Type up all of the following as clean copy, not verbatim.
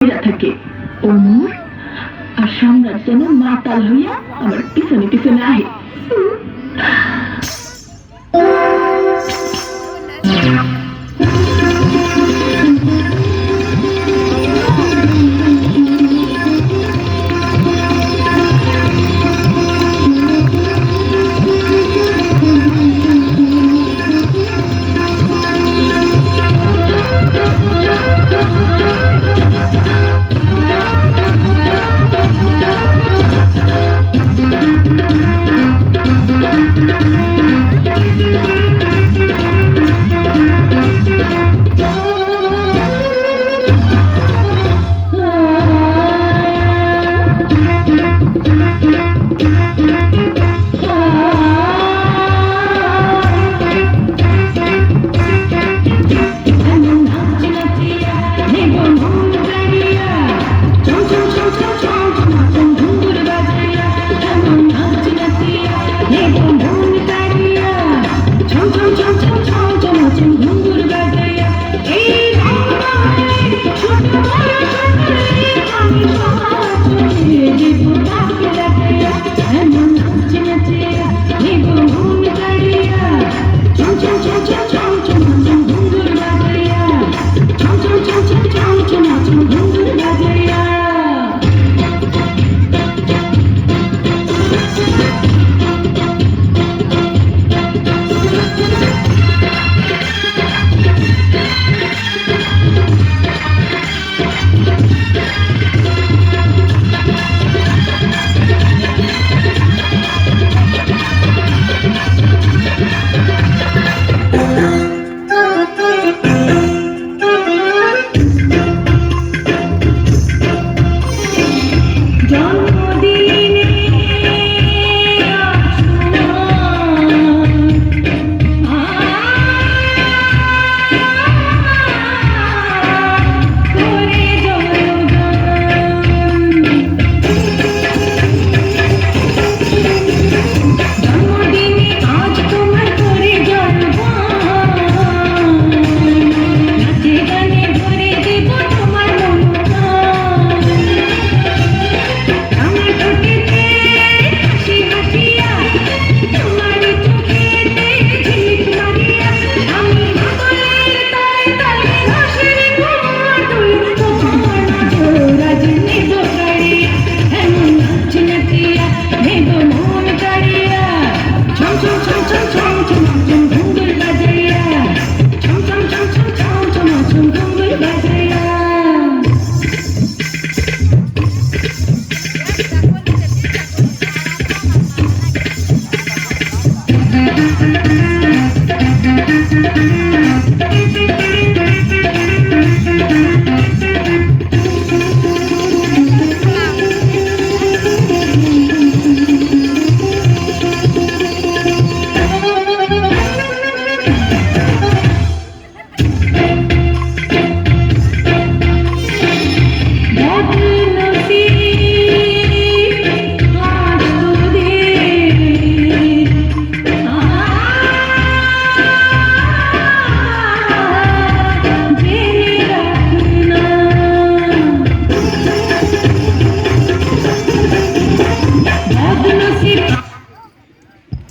থাকে ওমর আর সম্রাট যেন মাতাল হইয়া আমার পিছনে পিছনে আহে।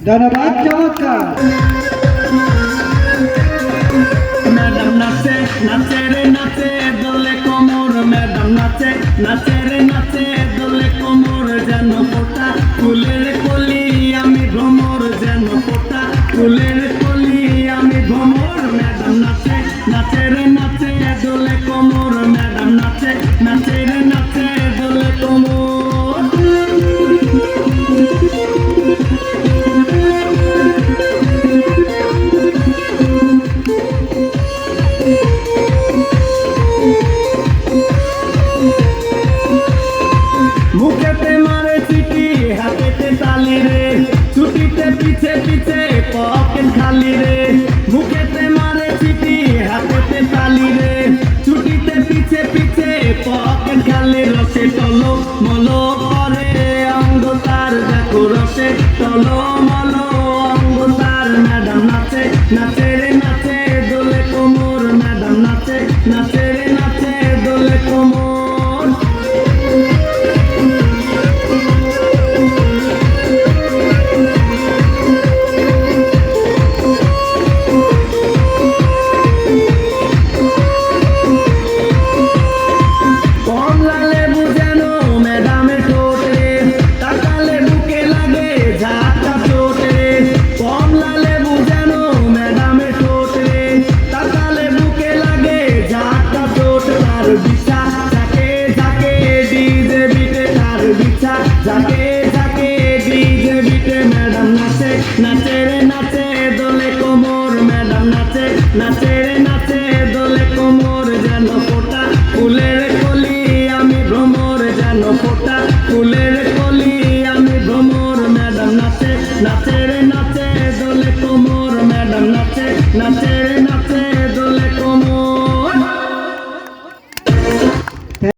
ধন্যবাদ। চমৎকার। ম্যাডাম নাচে নাচে রে নাচে দোলে কোমর, ম্যাডাম নাচে নাচে রে নাচে দোলে কোমর, যেন ফোটা ফুলের কলি আমি ভ্রমর, যেন ফোটা ফুলের কলি আমি ভ্রমর। ম্যাডাম নাচে নাচে রে নাচে দোলে কোমর, ম্যাডাম নাচে নাচে রে নাচে দোলে কোমর। মুখেতে মারে চিঠি হাতেতে তালি রে, ছুটিতে পিছে পিছে পকেট খালি রে। মুখেতে মারে চিঠি হাতেতে তালি রে, ছুটিতে পিছে পিছে পকেট খালি। রসে টলো মলো করে অঙ্গ তার, দেখো রসে টলো মলো অঙ্গ তার। ম্যাডাম নাচে নাচে রে নাচে দোলে কোমর, ম্যাডাম নাচে নাচে রে নাচে দোলে কোমর। ঝাঁকে ঝাঁকে ডিজে বিটে ম্যাডাম নাচে নাচে রে নাচে দোলে কোমর ম্যাডাম নাচে নাচে